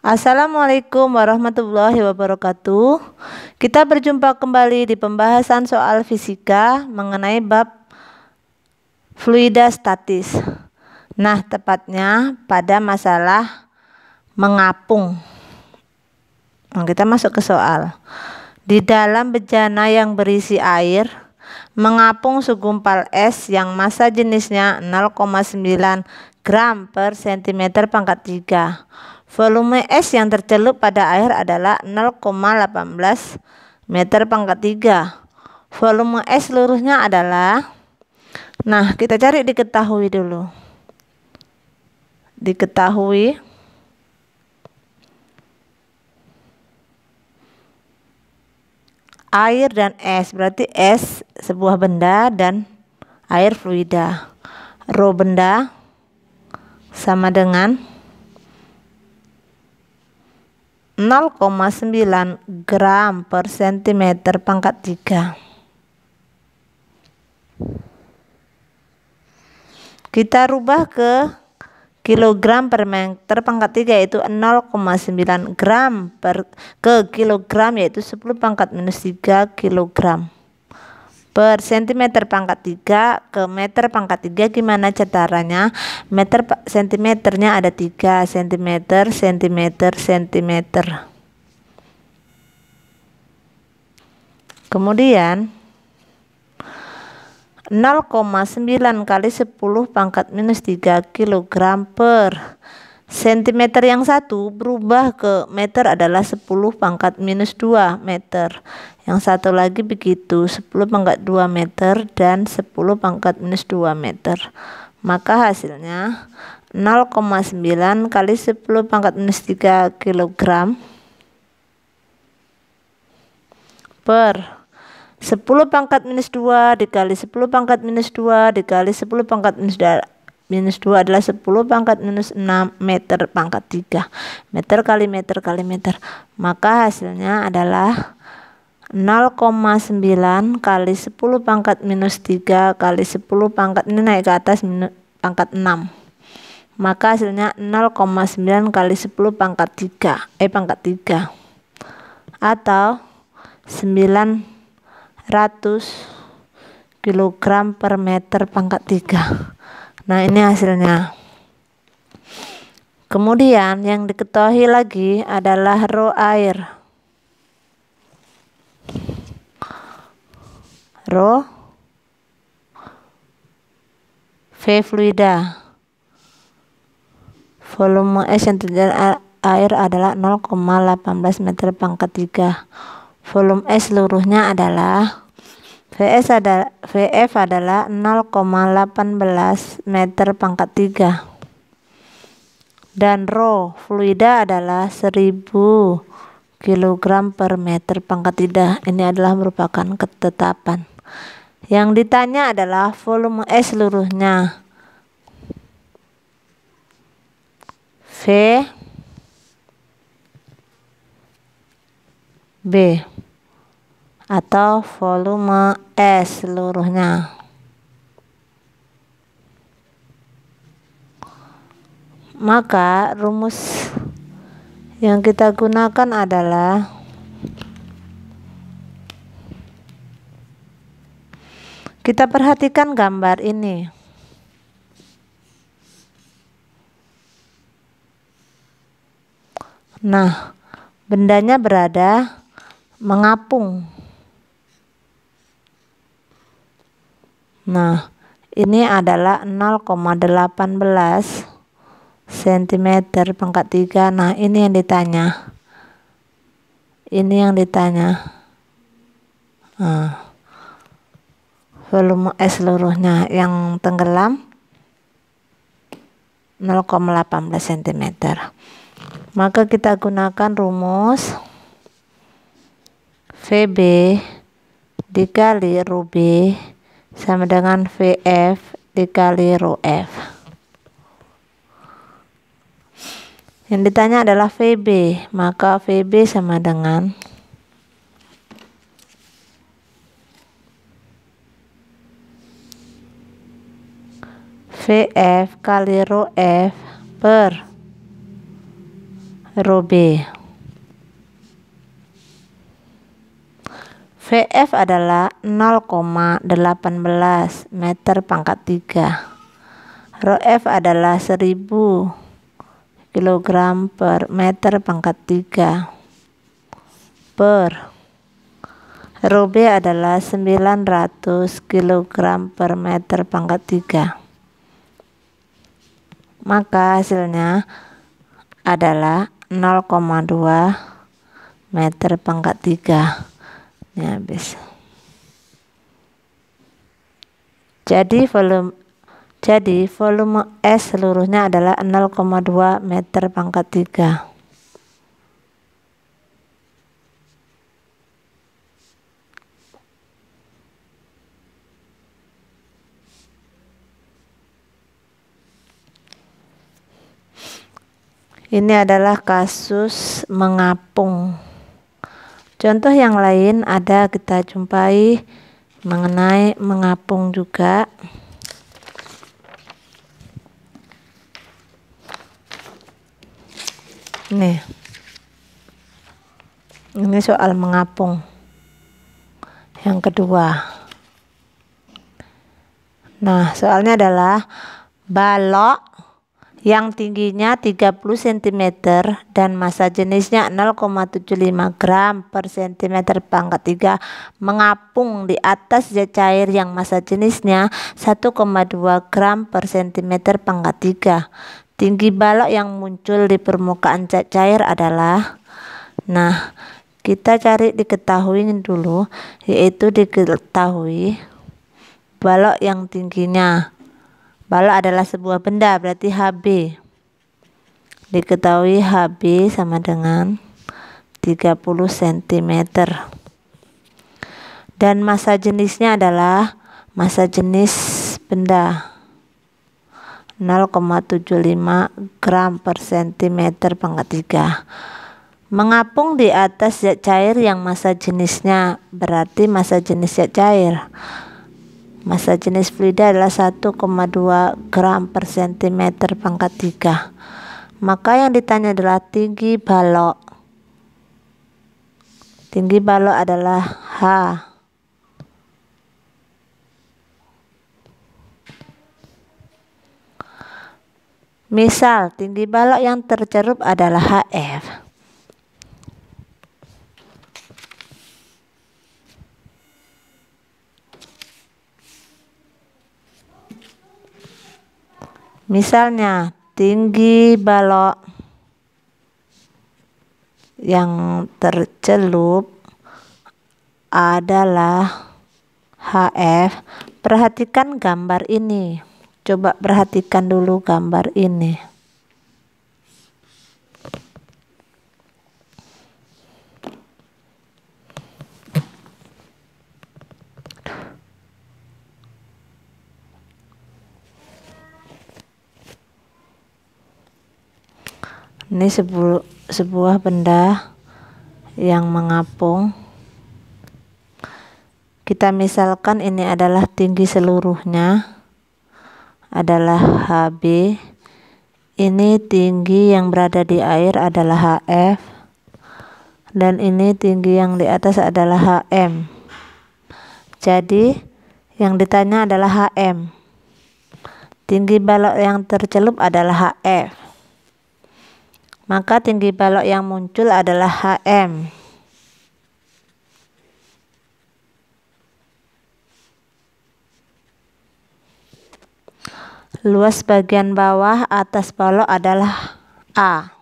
Assalamualaikum warahmatullahi wabarakatuh. Kita berjumpa kembali di pembahasan soal fisika mengenai bab fluida statis. Nah, tepatnya pada masalah mengapung. Nah, kita masuk ke soal. Di dalam bejana yang berisi air, mengapung segumpal es yang massa jenisnya 0,9 gram per cm pangkat 3. Volume es yang tercelup pada air adalah 0,18 meter pangkat 3. Volume es seluruhnya adalah, nah kita cari diketahui dulu. Diketahui air dan es, berarti es sebuah benda dan air fluida. Rho benda sama dengan 0,9 gram per cm pangkat 3. Kita rubah ke kilogram per meter pangkat 3, yaitu 0,9 gram ke kilogram, yaitu 10 pangkat minus 3 kilogram per centimeter pangkat 3 ke meter pangkat 3. Gimana caranya? Meter sentimeternya ada 3, sentimeter, sentimeter, sentimeter. Kemudian 0,9 kali 10 pangkat minus 3 kilogram per sentimeter yang satu berubah ke meter adalah 10 pangkat minus 2 meter. Yang satu lagi begitu, 10 pangkat 2 meter dan 10 pangkat minus 2 meter. Maka hasilnya 0,9 kali 10 pangkat minus 3 kilogram per 10 pangkat minus 2 dikali 10 pangkat minus 2 dikali 10 pangkat minus 2 adalah 10 pangkat minus 6 meter pangkat 3. Meter kali meter kali meter. Maka hasilnya adalah 0,9 kali 10 pangkat minus 3 kali 10 pangkat, ini naik ke atas pangkat 6. Maka hasilnya 0,9 kali 10 pangkat 3 atau 900 kilogram per meter pangkat 3. Nah, ini hasilnya. Kemudian yang diketahui lagi adalah rho air. Rho V fluida. Volume es yang terdapat air adalah 0,18 meter pangkat 3. Volume es seluruhnya adalah VF adalah 0,18 meter pangkat 3. Dan rho fluida adalah 1000 kilogram per meter pangkat 3. Ini adalah merupakan ketetapan. Yang ditanya adalah volume es seluruhnya. VB atau volume es seluruhnya. Maka rumus yang kita gunakan adalah kita perhatikan gambar ini. Nah, bendanya berada mengapung. Nah, ini adalah 0,18 cm pangkat 3. Nah, ini yang ditanya. Nah, volume es seluruhnya yang tenggelam 0,18 cm. Maka kita gunakan rumus VB dikali rho B sama dengan VF dikali rho F. Yang ditanya adalah VB, maka VB sama dengan VF kali rho F per Rho B. VF adalah 0,18 meter pangkat 3. Rho F adalah 1000 kg per meter pangkat 3 per Rho B adalah 900 kg per meter pangkat 3. Maka hasilnya adalah 0,2 meter pangkat 3. Ini habis. Jadi volume S seluruhnya adalah 0,2 meter pangkat 3. Ini adalah kasus mengapung. Contoh yang lain ada kita jumpai mengenai mengapung juga. Nih. Ini soal mengapung. Yang kedua. Nah, soalnya adalah balok yang tingginya 30 cm dan massa jenisnya 0,75 gram per cm pangkat 3 mengapung di atas zat cair yang massa jenisnya 1,2 gram per cm pangkat 3. Tinggi balok yang muncul di permukaan zat cair adalah, nah kita cari diketahui dulu, yaitu diketahui balok yang tingginya. Balok adalah sebuah benda, berarti HB. Diketahui HB sama dengan 30 cm. Dan massa jenisnya adalah massa jenis benda 0,75 gram per cm pangkat 3. Mengapung di atas zat cair yang massa jenisnya, berarti massa jenis zat cair. Massa jenis fluida adalah 1,2 gram per cm pangkat 3. Maka yang ditanya adalah tinggi balok. Tinggi balok adalah H. Misal tinggi balok yang tercelup adalah HF. Misalnya tinggi balok yang tercelup adalah HF. Perhatikan gambar ini. Coba perhatikan dulu gambar ini. Ini sebuah benda yang mengapung. Kita misalkan ini adalah tinggi seluruhnya adalah HB. Ini tinggi yang berada di air adalah HF. Dan ini tinggi yang di atas adalah HM. Jadi yang ditanya adalah HM. Tinggi balok yang tercelup adalah HF. Maka tinggi balok yang muncul adalah HM. Luas bagian bawah atas balok adalah A.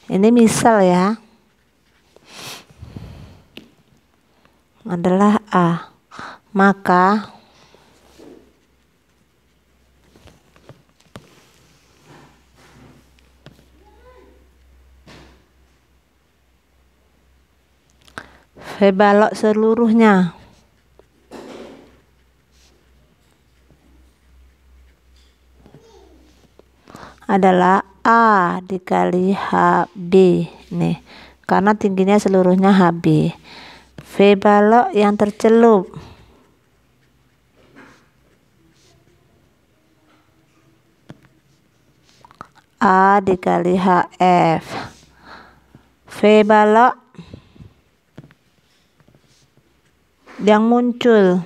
Ini misal ya, adalah A. Maka V balok seluruhnya adalah A dikali HB nih, karena tingginya seluruhnya HB. V balok yang tercelup, A dikali HF. V balok yang muncul,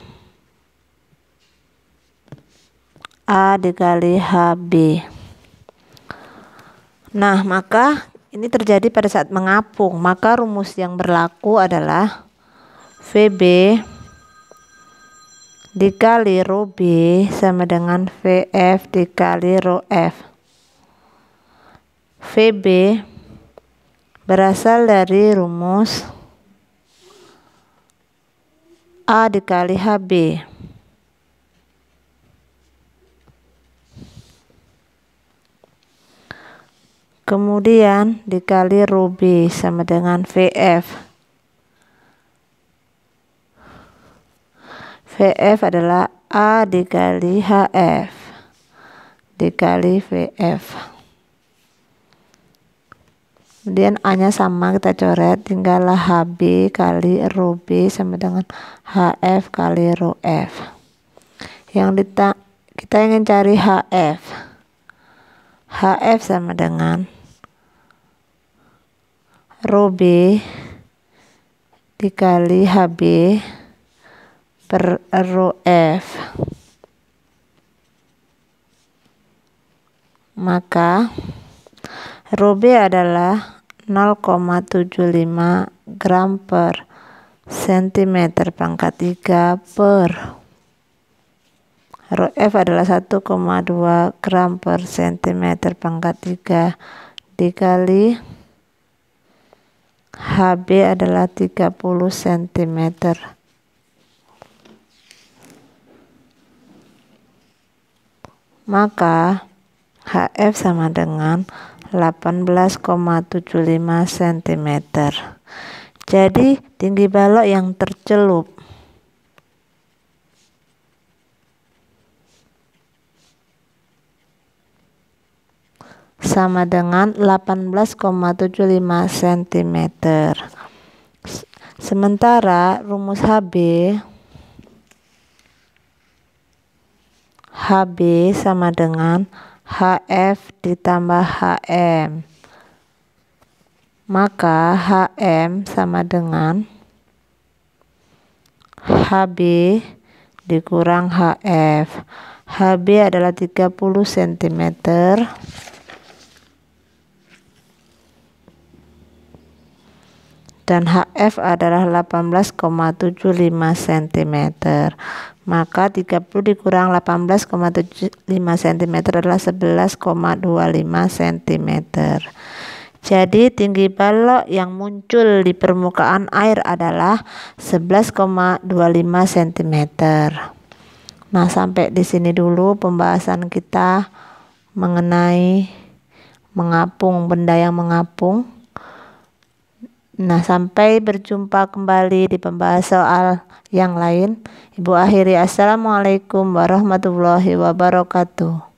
A dikali HB. Nah, maka ini terjadi pada saat mengapung. Maka rumus yang berlaku adalah VB dikali rho B sama dengan VF dikali rho F. VB berasal dari rumus A dikali HB. Kemudian dikali rho B sama dengan VF. VF adalah A dikali HF dikali VF. Kemudian A-nya sama, kita coret, tinggallah HB kali rho B sama dengan HF kali rho F. Yang kita ingin cari HF. HF sama dengan rho B dikali HB per rho F. Maka rho B adalah 0,75 gram per cm pangkat 3 per rho F adalah 1,2 gram per cm pangkat 3 dikali HB adalah 30 cm. Maka HF sama dengan 18,75 cm. Jadi tinggi balok yang tercelup sama dengan 18,75 cm. Sementara rumus HB sama dengan HF ditambah HM. Maka HM sama dengan HB dikurang HF. HB adalah 30 cm dan HF adalah 18,75 cm. Maka 30 dikurang 18,75 cm adalah 11,25 cm. Jadi tinggi balok yang muncul di permukaan air adalah 11,25 cm. Nah, sampai di sini dulu pembahasan kita mengenai mengapung, benda yang mengapung. Nah, sampai berjumpa kembali di pembahasan soal yang lain. Ibu akhiri, assalamualaikum warahmatullahi wabarakatuh.